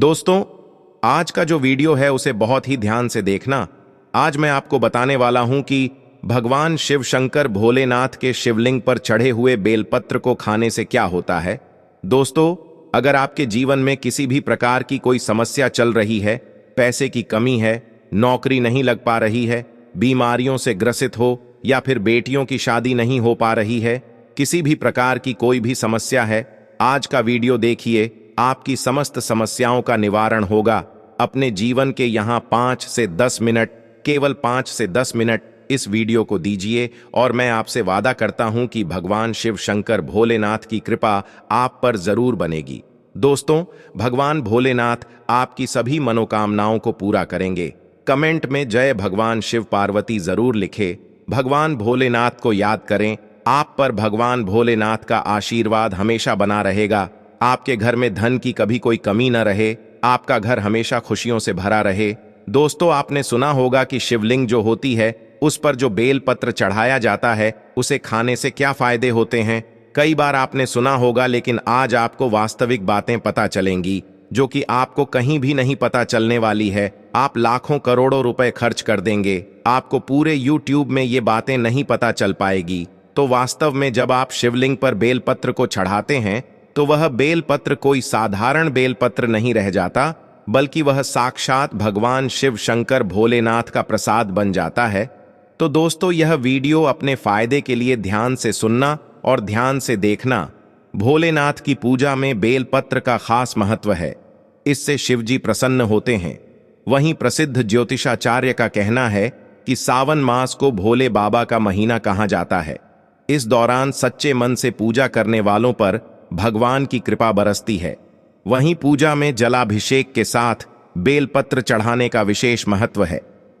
दोस्तों, आज का जो वीडियो है उसे बहुत ही ध्यान से देखना। आज मैं आपको बताने वाला हूं कि भगवान शिव शंकर भोलेनाथ के शिवलिंग पर चढ़े हुए बेलपत्र को खाने से क्या होता है। दोस्तों, अगर आपके जीवन में किसी भी प्रकार की कोई समस्या चल रही है, पैसे की कमी है, नौकरी नहीं लग पा रही है, बीमारियों से ग्रसित हो या फिर बेटियों की शादी नहीं हो पा रही है, किसी भी प्रकार की कोई भी समस्या है, आज का वीडियो देखिए, आपकी समस्त समस्याओं का निवारण होगा। अपने जीवन के यहाँ 5 से 10 मिनट, केवल 5 से 10 मिनट इस वीडियो को दीजिए और मैं आपसे वादा करता हूं कि भगवान शिव शंकर भोलेनाथ की कृपा आप पर जरूर बनेगी। दोस्तों, भगवान भोलेनाथ आपकी सभी मनोकामनाओं को पूरा करेंगे। कमेंट में जय भगवान शिव पार्वती जरूर लिखे। भगवान भोलेनाथ को याद करें, आप पर भगवान भोलेनाथ का आशीर्वाद हमेशा बना रहेगा। आपके घर में धन की कभी कोई कमी न रहे, आपका घर हमेशा खुशियों से भरा रहे। दोस्तों, आपने सुना होगा कि शिवलिंग जो होती है उस पर जो बेल पत्र चढ़ाया जाता है उसे खाने से क्या फायदे होते हैं। कई बार आपने सुना होगा, लेकिन आज आपको वास्तविक बातें पता चलेंगी जो कि आपको कहीं भी नहीं पता चलने वाली है। आप लाखों करोड़ों रुपए खर्च कर देंगे, आपको पूरे YouTube में ये बातें नहीं पता चल पाएगी। तो वास्तव में जब आप शिवलिंग पर बेलपत्र को चढ़ाते हैं तो वह बेलपत्र कोई साधारण बेलपत्र नहीं रह जाता, बल्कि वह साक्षात भगवान शिव शंकर भोलेनाथ का प्रसाद बन जाता है। तो दोस्तों, यह वीडियो अपने फायदे के लिए ध्यान से सुनना और ध्यान से देखना। भोलेनाथ की पूजा में बेलपत्र का खास महत्व है, इससे शिवजी प्रसन्न होते हैं। वहीं प्रसिद्ध ज्योतिषाचार्य का कहना है कि सावन मास को भोले बाबा का महीना कहा जाता है। इस दौरान सच्चे मन से पूजा करने वालों पर भगवान की कृपा बरसती है। वहीं पूजा में जलाभिषेक के साथ बेलपत्र चढ़ाने का विशेष महत्व है,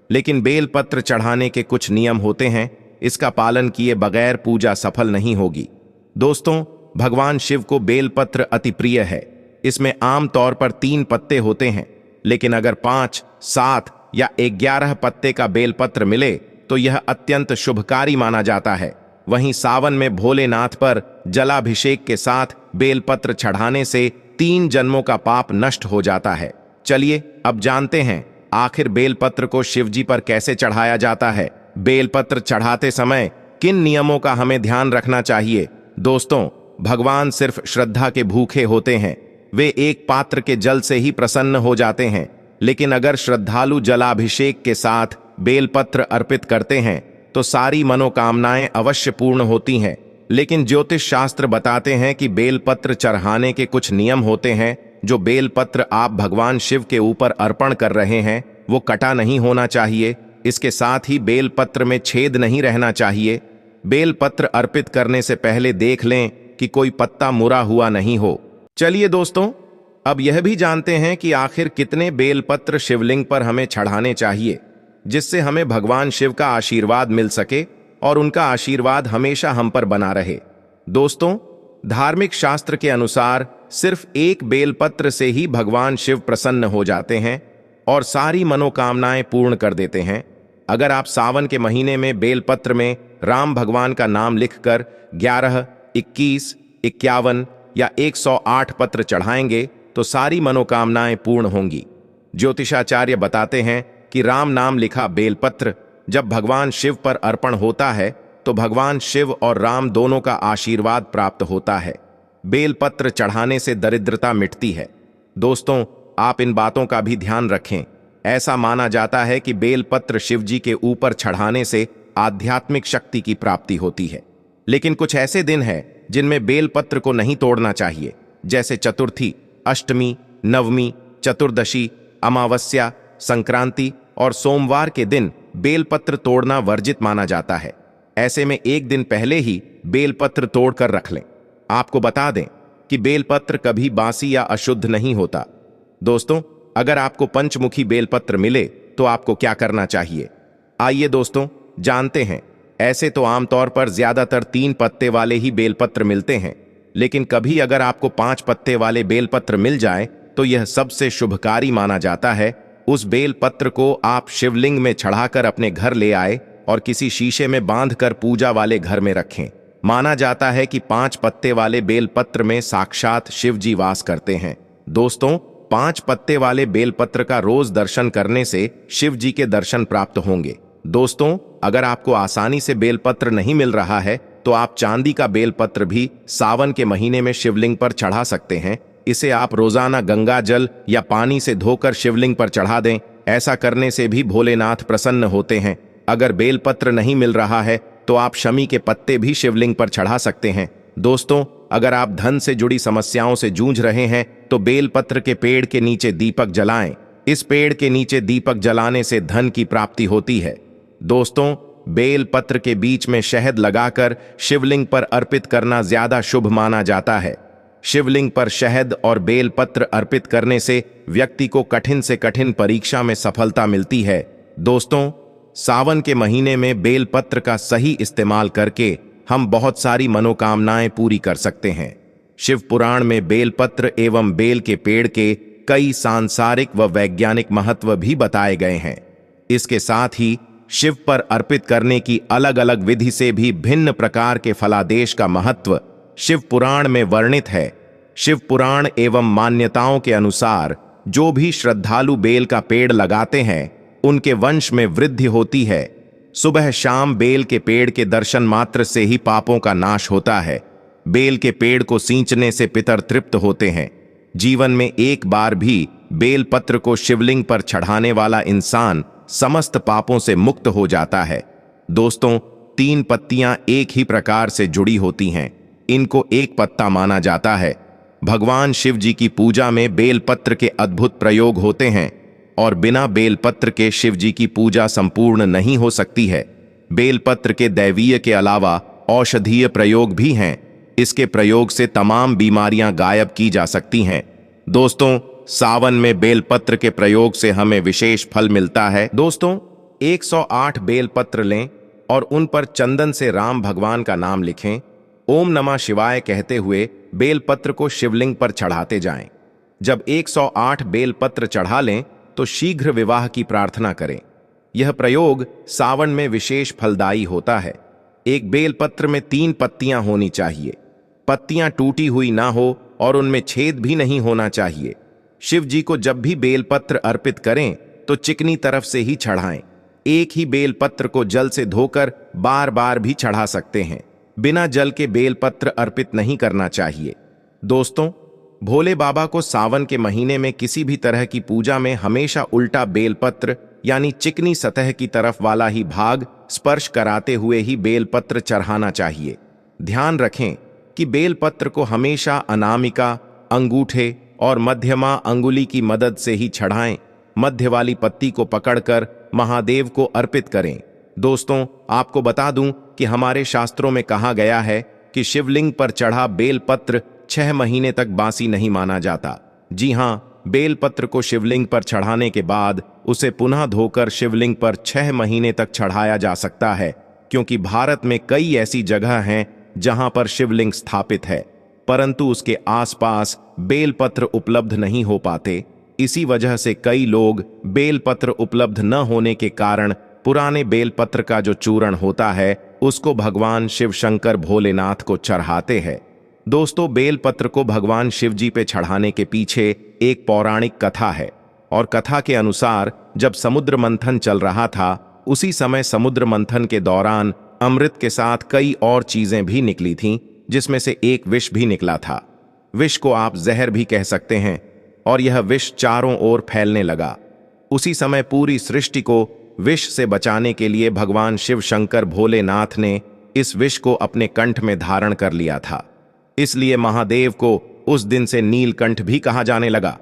लेकिन बेलपत्र चढ़ाने के कुछ नियम होते हैं, इसका पालन किए बगैर पूजा सफल नहीं होगी। दोस्तों, भगवान शिव को बेलपत्र अति प्रिय है। इसमें आमतौर पर 3 पत्ते होते हैं, लेकिन अगर 5, 7 या 11 पत्ते का बेलपत्र मिले तो यह अत्यंत शुभकारी माना जाता है। वहीं सावन में भोलेनाथ पर जलाभिषेक के साथ बेलपत्र चढ़ाने से 3 जन्मों का पाप नष्ट हो जाता है। चलिए अब जानते हैं आखिर बेलपत्र को शिवजी पर कैसे चढ़ाया जाता है। बेलपत्र चढ़ाते समय किन नियमों का हमें ध्यान रखना चाहिए। दोस्तों, भगवान सिर्फ श्रद्धा के भूखे होते हैं, वे एक पात्र के जल से ही प्रसन्न हो जाते हैं। लेकिन अगर श्रद्धालु जलाभिषेक के साथ बेलपत्र अर्पित करते हैं तो सारी मनोकामनाएं अवश्य पूर्ण होती हैं। लेकिन ज्योतिष शास्त्र बताते हैं कि बेलपत्र चढ़ाने के कुछ नियम होते हैं। जो बेलपत्र आप भगवान शिव के ऊपर अर्पण कर रहे हैं वो कटा नहीं होना चाहिए। इसके साथ ही बेलपत्र में छेद नहीं रहना चाहिए। बेलपत्र अर्पित करने से पहले देख लें कि कोई पत्ता मुड़ा हुआ नहीं हो। चलिए दोस्तों, अब यह भी जानते हैं कि आखिर कितने बेलपत्र शिवलिंग पर हमें चढ़ाने चाहिए, जिससे हमें भगवान शिव का आशीर्वाद मिल सके और उनका आशीर्वाद हमेशा हम पर बना रहे। दोस्तों, धार्मिक शास्त्र के अनुसार सिर्फ एक बेलपत्र से ही भगवान शिव प्रसन्न हो जाते हैं और सारी मनोकामनाएं पूर्ण कर देते हैं। अगर आप सावन के महीने में बेलपत्र में राम भगवान का नाम लिखकर 11, 21, 51 या 108 पत्र चढ़ाएंगे तो सारी मनोकामनाएं पूर्ण होंगी। ज्योतिषाचार्य बताते हैं कि राम नाम लिखा बेलपत्र जब भगवान शिव पर अर्पण होता है तो भगवान शिव और राम दोनों का आशीर्वाद प्राप्त होता है। बेलपत्र चढ़ाने से दरिद्रता मिटती है। दोस्तों, आप इन बातों का भी ध्यान रखें। ऐसा माना जाता है कि बेलपत्र शिवजी के ऊपर चढ़ाने से आध्यात्मिक शक्ति की प्राप्ति होती है। लेकिन कुछ ऐसे दिन हैं जिनमें बेलपत्र को नहीं तोड़ना चाहिए, जैसे चतुर्थी, अष्टमी, नवमी, चतुर्दशी, अमावस्या, संक्रांति और सोमवार के दिन बेलपत्र तोड़ना वर्जित माना जाता है। ऐसे में एक दिन पहले ही बेलपत्र तोड़कर रख लें। आपको बता दें कि बेलपत्र कभी बासी या अशुद्ध नहीं होता। दोस्तों, अगर आपको पंचमुखी बेलपत्र मिले तो आपको क्या करना चाहिए, आइए दोस्तों जानते हैं। ऐसे तो आमतौर पर ज्यादातर 3 पत्ते वाले ही बेलपत्र मिलते हैं, लेकिन कभी अगर आपको 5 पत्ते वाले बेलपत्र मिल जाए तो यह सबसे शुभकारी माना जाता है। उस बेलपत्र को आप शिवलिंग में चढ़ाकर अपने घर ले आए और किसी शीशे में बांधकर पूजा वाले घर में रखें। माना जाता है कि 5 पत्ते वाले बेलपत्र में साक्षात शिवजी वास करते हैं। दोस्तों, 5 पत्ते वाले बेलपत्र का रोज दर्शन करने से शिव जी के दर्शन प्राप्त होंगे। दोस्तों, अगर आपको आसानी से बेलपत्र नहीं मिल रहा है तो आप चांदी का बेलपत्र भी सावन के महीने में शिवलिंग पर चढ़ा सकते हैं। इसे आप रोजाना गंगा जल या पानी से धोकर शिवलिंग पर चढ़ा दें। ऐसा करने से भी भोलेनाथ प्रसन्न होते हैं। अगर बेलपत्र नहीं मिल रहा है तो आप शमी के पत्ते भी शिवलिंग पर चढ़ा सकते हैं। दोस्तों, अगर आप धन से जुड़ी समस्याओं से जूझ रहे हैं तो बेलपत्र के पेड़ के नीचे दीपक जलाएं। इस पेड़ के नीचे दीपक जलाने से धन की प्राप्ति होती है। दोस्तों, बेलपत्र के बीच में शहद लगाकर शिवलिंग पर अर्पित करना ज्यादा शुभ माना जाता है। शिवलिंग पर शहद और बेलपत्र अर्पित करने से व्यक्ति को कठिन से कठिन परीक्षा में सफलता मिलती है। दोस्तों, सावन के महीने में बेलपत्र का सही इस्तेमाल करके हम बहुत सारी मनोकामनाएं पूरी कर सकते हैं। शिव पुराण में बेलपत्र एवं बेल के पेड़ के कई सांसारिक व वैज्ञानिक महत्व भी बताए गए हैं। इसके साथ ही शिव पर अर्पित करने की अलग अलग विधि से भी भिन्न प्रकार के फलादेश का महत्व शिव पुराण में वर्णित है। शिव पुराण एवं मान्यताओं के अनुसार जो भी श्रद्धालु बेल का पेड़ लगाते हैं उनके वंश में वृद्धि होती है। सुबह शाम बेल के पेड़ के दर्शन मात्र से ही पापों का नाश होता है। बेल के पेड़ को सींचने से पितर तृप्त होते हैं। जीवन में एक बार भी बेल पत्र को शिवलिंग पर चढ़ाने वाला इंसान समस्त पापों से मुक्त हो जाता है। दोस्तों, 3 पत्तियां एक ही प्रकार से जुड़ी होती हैं। इनको एक पत्ता माना जाता है। भगवान शिव जी की पूजा में बेलपत्र के अद्भुत प्रयोग होते हैं और बिना बेलपत्र के शिव जी की पूजा संपूर्ण नहीं हो सकती है। बेलपत्र के दैवीय के अलावा औषधीय प्रयोग भी हैं। इसके प्रयोग से तमाम बीमारियां गायब की जा सकती हैं। दोस्तों, सावन में बेलपत्र के प्रयोग से हमें विशेष फल मिलता है। दोस्तों, 108 बेलपत्र लें और उन पर चंदन से राम भगवान का नाम लिखें। ओम नमः शिवाय कहते हुए बेलपत्र को शिवलिंग पर चढ़ाते जाएं। जब 108 बेलपत्र चढ़ा लें तो शीघ्र विवाह की प्रार्थना करें। यह प्रयोग सावन में विशेष फलदायी होता है। एक बेलपत्र में 3 पत्तियां होनी चाहिए। पत्तियां टूटी हुई ना हो और उनमें छेद भी नहीं होना चाहिए। शिव जी को जब भी बेलपत्र अर्पित करें तो चिकनी तरफ से ही चढ़ाएं। एक ही बेलपत्र को जल से धोकर बार बार भी चढ़ा सकते हैं। बिना जल के बेलपत्र अर्पित नहीं करना चाहिए। दोस्तों, भोले बाबा को सावन के महीने में किसी भी तरह की पूजा में हमेशा उल्टा बेलपत्र यानी चिकनी सतह की तरफ वाला ही भाग स्पर्श कराते हुए ही बेलपत्र चढ़ाना चाहिए। ध्यान रखें कि बेलपत्र को हमेशा अनामिका, अंगूठे और मध्यमा अंगुली की मदद से ही चढ़ाएं। मध्य वाली पत्ती को पकड़कर महादेव को अर्पित करें। दोस्तों, आपको बता दूं कि हमारे शास्त्रों में कहा गया है कि शिवलिंग पर चढ़ा बेलपत्र 6 महीने तक बासी नहीं माना जाता। जी हाँ, बेलपत्र को शिवलिंग पर चढ़ाने के बाद उसे पुनः धोकर शिवलिंग पर 6 महीने तक चढ़ाया जा सकता है, क्योंकि भारत में कई ऐसी जगह हैं जहां पर शिवलिंग स्थापित है परंतु उसके आसपास बेलपत्र उपलब्ध नहीं हो पाते। इसी वजह से कई लोग बेलपत्र उपलब्ध न होने के कारण पुराने बेलपत्र का जो चूर्ण होता है उसको भगवान शिव शंकर भोलेनाथ को चढ़ाते हैं। दोस्तों, बेलपत्र को भगवान शिव जी पे चढ़ाने के पीछे एक पौराणिक कथा है और कथा के अनुसार जब समुद्र मंथन चल रहा था उसी समय समुद्र मंथन के दौरान अमृत के साथ कई और चीजें भी निकली थीं, जिसमें से एक विष भी निकला था। विष को आप जहर भी कह सकते हैं और यह विष चारों ओर फैलने लगा। उसी समय पूरी सृष्टि को विष से बचाने के लिए भगवान शिव शंकर भोलेनाथ ने इस विष को अपने कंठ में धारण कर लिया था। इसलिए महादेव को उस दिन से नीलकंठ भी कहा जाने लगा।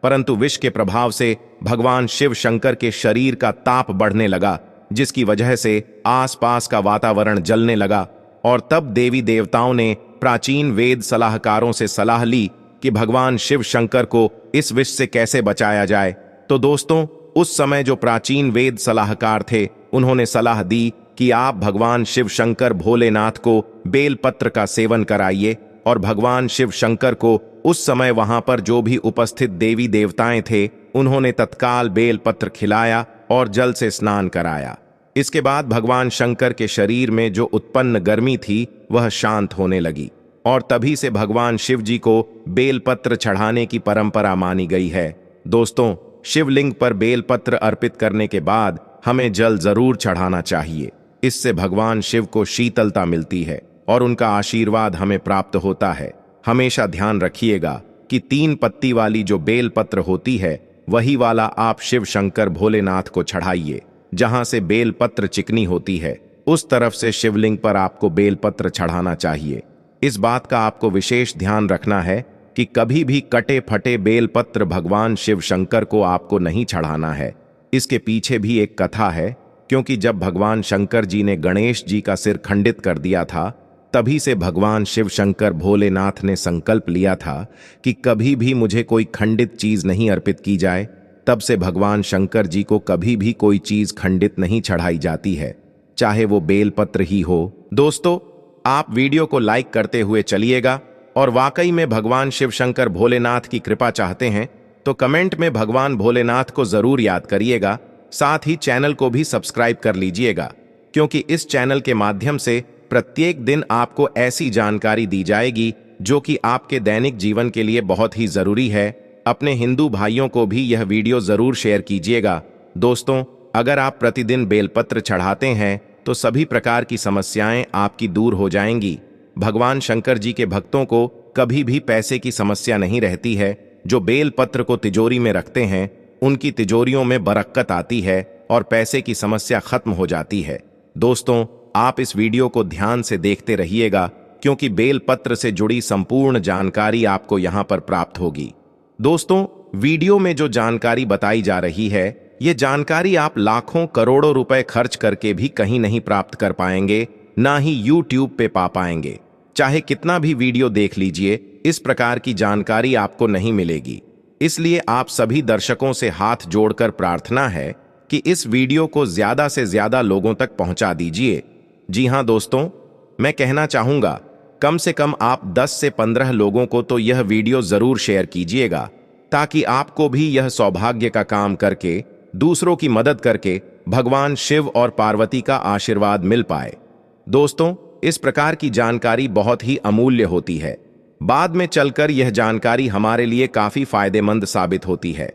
परंतु विष के प्रभाव से भगवान शिव शंकर के शरीर का ताप बढ़ने लगा, जिसकी वजह से आसपास का वातावरण जलने लगा और तब देवी देवताओं ने प्राचीन वेद सलाहकारों से सलाह ली कि भगवान शिव शंकर को इस विष से कैसे बचाया जाए। तो दोस्तों, उस समय जो प्राचीन वेद सलाहकार थे उन्होंने सलाह दी कि आप भगवान शिव शंकर भोलेनाथ को बेलपत्र का सेवन कराइए और भगवान शिव शंकर को उस समय वहां पर जो भी उपस्थित देवी देवताएं थे उन्होंने तत्काल बेलपत्र खिलाया और जल से स्नान कराया। इसके बाद भगवान शंकर के शरीर में जो उत्पन्न गर्मी थी वह शांत होने लगी। और तभी से भगवान शिव जी को बेलपत्र चढ़ाने की परंपरा मानी गई है। दोस्तों, शिवलिंग पर बेलपत्र अर्पित करने के बाद हमें जल जरूर चढ़ाना चाहिए। इससे भगवान शिव को शीतलता मिलती है और उनका आशीर्वाद हमें प्राप्त होता है। हमेशा ध्यान रखिएगा कि 3 पत्ती वाली जो बेलपत्र होती है वही वाला आप शिव शंकर भोलेनाथ को चढ़ाइए। जहां से बेलपत्र चिकनी होती है उस तरफ से शिवलिंग पर आपको बेलपत्र चढ़ाना चाहिए। इस बात का आपको विशेष ध्यान रखना है कि कभी भी कटे फटे बेलपत्र भगवान शिव शंकर को आपको नहीं चढ़ाना है। इसके पीछे भी एक कथा है, क्योंकि जब भगवान शंकर जी ने गणेश जी का सिर खंडित कर दिया था, तभी से भगवान शिव शंकर भोलेनाथ ने संकल्प लिया था कि कभी भी मुझे कोई खंडित चीज नहीं अर्पित की जाए। तब से भगवान शंकर जी को कभी भी कोई चीज खंडित नहीं चढ़ाई जाती है, चाहे वो बेलपत्र ही हो। दोस्तों, आप वीडियो को लाइक करते हुए चलिएगा और वाकई में भगवान शिव शंकर भोलेनाथ की कृपा चाहते हैं तो कमेंट में भगवान भोलेनाथ को जरूर याद करिएगा। साथ ही चैनल को भी सब्सक्राइब कर लीजिएगा, क्योंकि इस चैनल के माध्यम से प्रत्येक दिन आपको ऐसी जानकारी दी जाएगी जो कि आपके दैनिक जीवन के लिए बहुत ही जरूरी है। अपने हिंदू भाइयों को भी यह वीडियो जरूर शेयर कीजिएगा। दोस्तों, अगर आप प्रतिदिन बेलपत्र चढ़ाते हैं तो सभी प्रकार की समस्याएं आपकी दूर हो जाएंगी। भगवान शंकर जी के भक्तों को कभी भी पैसे की समस्या नहीं रहती है। जो बेलपत्र को तिजोरी में रखते हैं उनकी तिजोरियों में बरकत आती है और पैसे की समस्या खत्म हो जाती है। दोस्तों, आप इस वीडियो को ध्यान से देखते रहिएगा, क्योंकि बेलपत्र से जुड़ी संपूर्ण जानकारी आपको यहां पर प्राप्त होगी। दोस्तों, वीडियो में जो जानकारी बताई जा रही है, ये जानकारी आप लाखों करोड़ों रुपए खर्च करके भी कहीं नहीं प्राप्त कर पाएंगे, ना ही YouTube पे पा पाएंगे। चाहे कितना भी वीडियो देख लीजिए, इस प्रकार की जानकारी आपको नहीं मिलेगी। इसलिए आप सभी दर्शकों से हाथ जोड़कर प्रार्थना है कि इस वीडियो को ज्यादा से ज्यादा लोगों तक पहुंचा दीजिए। जी हां दोस्तों, मैं कहना चाहूंगा, कम से कम आप 10 से 15 लोगों को तो यह वीडियो जरूर शेयर कीजिएगा, ताकि आपको भी यह सौभाग्य का काम करके, दूसरों की मदद करके भगवान शिव और पार्वती का आशीर्वाद मिल पाए। दोस्तों, इस प्रकार की जानकारी बहुत ही अमूल्य होती है। बाद में चलकर यह जानकारी हमारे लिए काफी फायदेमंद साबित होती है।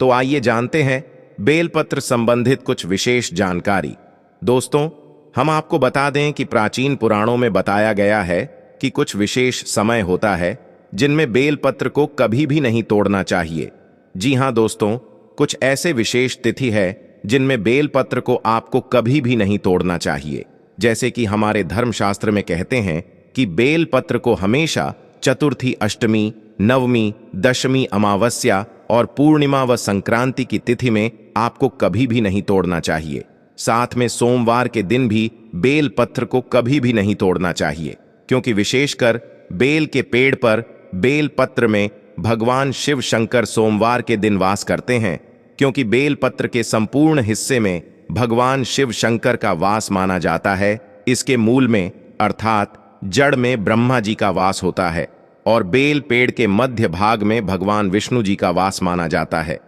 तो आइए जानते हैं बेलपत्र संबंधित कुछ विशेष जानकारी। दोस्तों, हम आपको बता दें कि प्राचीन पुराणों में बताया गया है कि कुछ विशेष समय होता है जिनमें बेलपत्र को कभी भी नहीं तोड़ना चाहिए। जी हां दोस्तों, कुछ ऐसे विशेष तिथि है जिनमें बेलपत्र को आपको कभी भी नहीं तोड़ना चाहिए। जैसे कि हमारे धर्मशास्त्र में कहते हैं कि बेलपत्र को हमेशा चतुर्थी, अष्टमी, नवमी, दशमी, अमावस्या और पूर्णिमा व संक्रांति की तिथि में आपको कभी भी नहीं तोड़ना चाहिए। साथ में सोमवार के दिन भी बेलपत्र को कभी भी नहीं तोड़ना चाहिए, क्योंकि विशेषकर बेल के पेड़ पर बेलपत्र में भगवान शिव शंकर सोमवार के दिन वास करते हैं, क्योंकि बेलपत्र के संपूर्ण हिस्से में भगवान शिव शंकर का वास माना जाता है। इसके मूल में अर्थात जड़ में ब्रह्मा जी का वास होता है और बेल पेड़ के मध्य भाग में भगवान विष्णु जी का वास माना जाता है।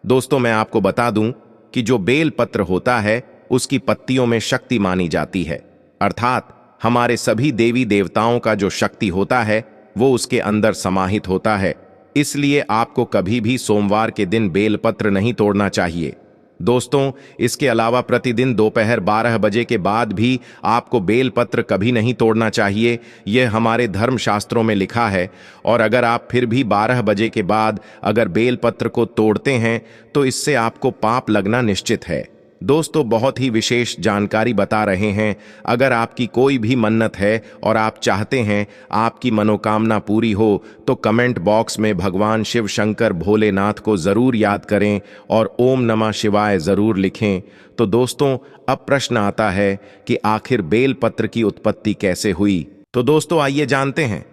दोस्तों, मैं आपको बता दूं कि जो बेलपत्र होता है उसकी पत्तियों में शक्ति मानी जाती है, अर्थात हमारे सभी देवी देवताओं का जो शक्ति होता है वो उसके अंदर समाहित होता है। इसलिए आपको कभी भी सोमवार के दिन बेलपत्र नहीं तोड़ना चाहिए। दोस्तों, इसके अलावा प्रतिदिन दोपहर 12 बजे के बाद भी आपको बेलपत्र कभी नहीं तोड़ना चाहिए। यह हमारे धर्मशास्त्रों में लिखा है, और अगर आप फिर भी 12 बजे के बाद अगर बेलपत्र को तोड़ते हैं तो इससे आपको पाप लगना निश्चित है। दोस्तों, बहुत ही विशेष जानकारी बता रहे हैं। अगर आपकी कोई भी मन्नत है और आप चाहते हैं आपकी मनोकामना पूरी हो, तो कमेंट बॉक्स में भगवान शिव शंकर भोलेनाथ को जरूर याद करें और ओम नमः शिवाय जरूर लिखें। तो दोस्तों, अब प्रश्न आता है कि आखिर बेलपत्र की उत्पत्ति कैसे हुई। तो दोस्तों, आइए जानते हैं।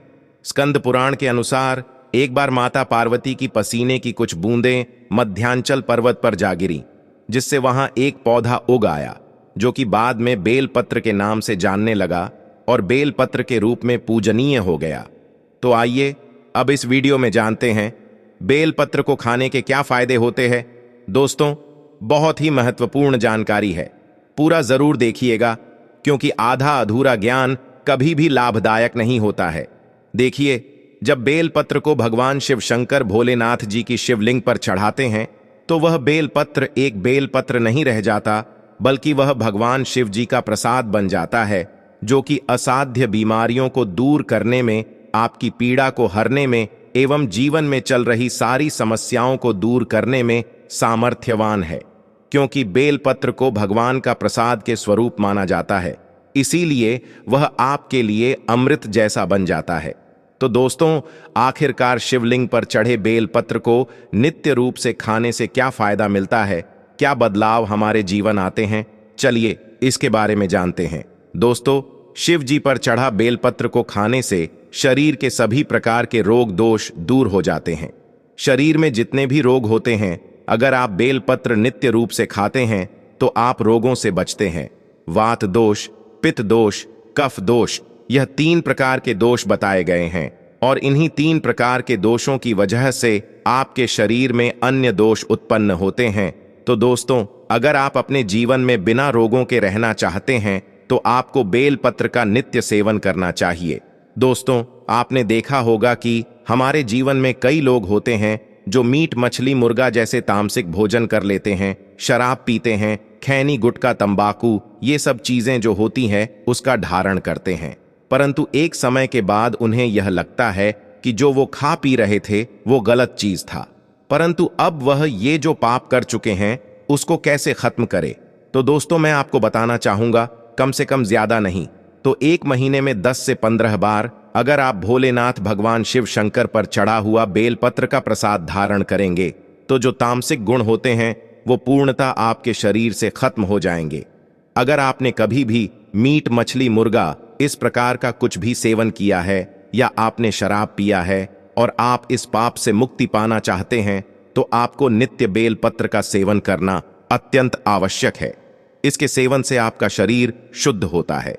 स्कंद पुराण के अनुसार एक बार माता पार्वती की पसीने की कुछ बूंदें मध्यांचल पर्वत पर जा गिरी, जिससे वहां एक पौधा उग आया, जो कि बाद में बेलपत्र के नाम से जानने लगा और बेलपत्र के रूप में पूजनीय हो गया। तो आइए अब इस वीडियो में जानते हैं बेलपत्र को खाने के क्या फायदे होते हैं। दोस्तों, बहुत ही महत्वपूर्ण जानकारी है, पूरा जरूर देखिएगा, क्योंकि आधा अधूरा ज्ञान कभी भी लाभदायक नहीं होता है। देखिए, जब बेलपत्र को भगवान शिव शंकर भोलेनाथ जी की शिवलिंग पर चढ़ाते हैं तो वह बेलपत्र एक बेलपत्र नहीं रह जाता, बल्कि वह भगवान शिव जी का प्रसाद बन जाता है, जो कि असाध्य बीमारियों को दूर करने में, आपकी पीड़ा को हरने में एवं जीवन में चल रही सारी समस्याओं को दूर करने में सामर्थ्यवान है। क्योंकि बेलपत्र को भगवान का प्रसाद के स्वरूप माना जाता है, इसीलिए वह आपके लिए अमृत जैसा बन जाता है। तो दोस्तों, आखिरकार शिवलिंग पर चढ़े बेलपत्र को नित्य रूप से खाने से क्या फायदा मिलता है, क्या बदलाव हमारे जीवन आते हैं, चलिए इसके बारे में जानते हैं। दोस्तों, शिव जी पर चढ़ा बेलपत्र को खाने से शरीर के सभी प्रकार के रोग दोष दूर हो जाते हैं। शरीर में जितने भी रोग होते हैं, अगर आप बेलपत्र नित्य रूप से खाते हैं तो आप रोगों से बचते हैं। वात दोष, पित्त दोष, कफ दोष, यह 3 प्रकार के दोष बताए गए हैं और इन्हीं 3 प्रकार के दोषों की वजह से आपके शरीर में अन्य दोष उत्पन्न होते हैं। तो दोस्तों, अगर आप अपने जीवन में बिना रोगों के रहना चाहते हैं तो आपको बेलपत्र का नित्य सेवन करना चाहिए। दोस्तों, आपने देखा होगा कि हमारे जीवन में कई लोग होते हैं जो मीट मछली मुर्गा जैसे तामसिक भोजन कर लेते हैं, शराब पीते हैं, खैनी गुटखा तंबाकू ये सब चीजें जो होती हैं उसका धारण करते हैं, परंतु एक समय के बाद उन्हें यह लगता है कि जो वो खा पी रहे थे वो गलत चीज था, परंतु अब वह ये जो पाप कर चुके हैं उसको कैसे खत्म करे। तो दोस्तों, मैं आपको बताना चाहूंगा, कम से कम ज्यादा नहीं तो 1 महीने में 10 से 15 बार अगर आप भोलेनाथ भगवान शिव शंकर पर चढ़ा हुआ बेलपत्र का प्रसाद धारण करेंगे तो जो तामसिक गुण होते हैं वो पूर्णतः आपके शरीर से खत्म हो जाएंगे। अगर आपने कभी भी मीट मछली मुर्गा इस प्रकार का कुछ भी सेवन किया है या आपने शराब पिया है और आप इस पाप से मुक्ति पाना चाहते हैं तो आपको नित्य बेलपत्र का सेवन करना अत्यंत आवश्यक है। इसके सेवन से आपका शरीर शुद्ध होता है।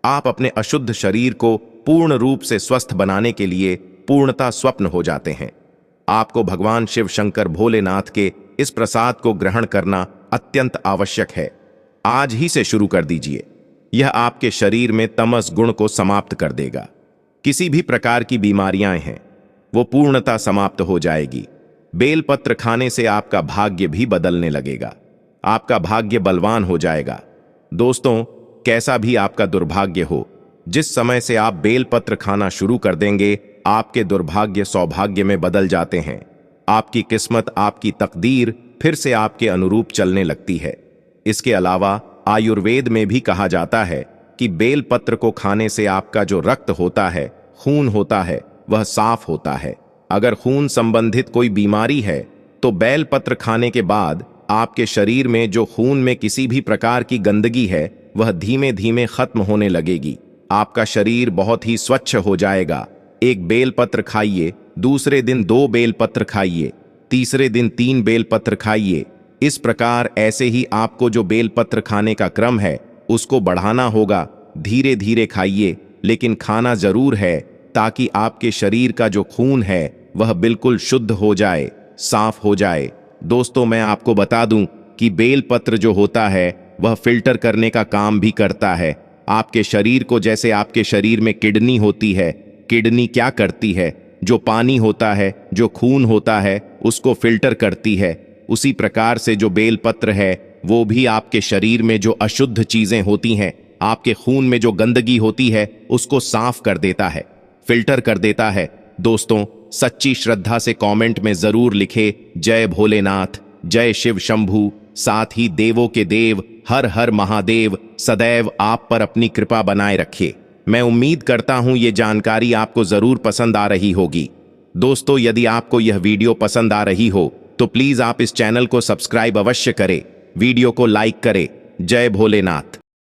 आप अपने अशुद्ध शरीर को पूर्ण रूप से स्वस्थ बनाने के लिए पूर्णता स्वप्न हो जाते हैं। आपको भगवान शिव शंकर भोलेनाथ के इस प्रसाद को ग्रहण करना अत्यंत आवश्यक है। आज ही से शुरू कर दीजिए। यह आपके शरीर में तमस गुण को समाप्त कर देगा। किसी भी प्रकार की बीमारियां हैं वो पूर्णता समाप्त हो जाएगी। बेलपत्र खाने से आपका भाग्य भी बदलने लगेगा। आपका भाग्य बलवान हो जाएगा। दोस्तों, कैसा भी आपका दुर्भाग्य हो, जिस समय से आप बेलपत्र खाना शुरू कर देंगे आपके दुर्भाग्य सौभाग्य में बदल जाते हैं। आपकी किस्मत, आपकी तकदीर फिर से आपके अनुरूप चलने लगती है। इसके अलावा आयुर्वेद में भी कहा जाता है कि बेलपत्र को खाने से आपका जो रक्त होता है, खून होता है, वह साफ होता है। अगर खून संबंधित कोई बीमारी है तो बेलपत्र खाने के बाद आपके शरीर में जो खून में किसी भी प्रकार की गंदगी है वह धीमे धीमे खत्म होने लगेगी। आपका शरीर बहुत ही स्वच्छ हो जाएगा। एक बेलपत्र खाइए, दूसरे दिन 2 बेलपत्र खाइए, तीसरे दिन 3 बेलपत्र खाइए। इस प्रकार ऐसे ही आपको जो बेलपत्र खाने का क्रम है उसको बढ़ाना होगा। धीरे धीरे खाइए, लेकिन खाना जरूर है ताकि आपके शरीर का जो खून है वह बिल्कुल शुद्ध हो जाए, साफ हो जाए। दोस्तों, मैं आपको बता दूं कि बेलपत्र जो होता है वह फिल्टर करने का काम भी करता है। आपके शरीर को, जैसे आपके शरीर में किडनी होती है, किडनी क्या करती है, जो पानी होता है, जो खून होता है उसको फिल्टर करती है। उसी प्रकार से जो बेलपत्र है वो भी आपके शरीर में जो अशुद्ध चीजें होती हैं, आपके खून में जो गंदगी होती है उसको साफ कर देता है, फिल्टर कर देता है। दोस्तों, सच्ची श्रद्धा से कमेंट में जरूर लिखे जय भोलेनाथ, जय शिव शंभू। साथ ही देवों के देव हर हर महादेव सदैव आप पर अपनी कृपा बनाए रखे। मैं उम्मीद करता हूं ये जानकारी आपको जरूर पसंद आ रही होगी। दोस्तों, यदि आपको यह वीडियो पसंद आ रही हो तो प्लीज आप इस चैनल को सब्सक्राइब अवश्य करें, वीडियो को लाइक करें। जय भोलेनाथ।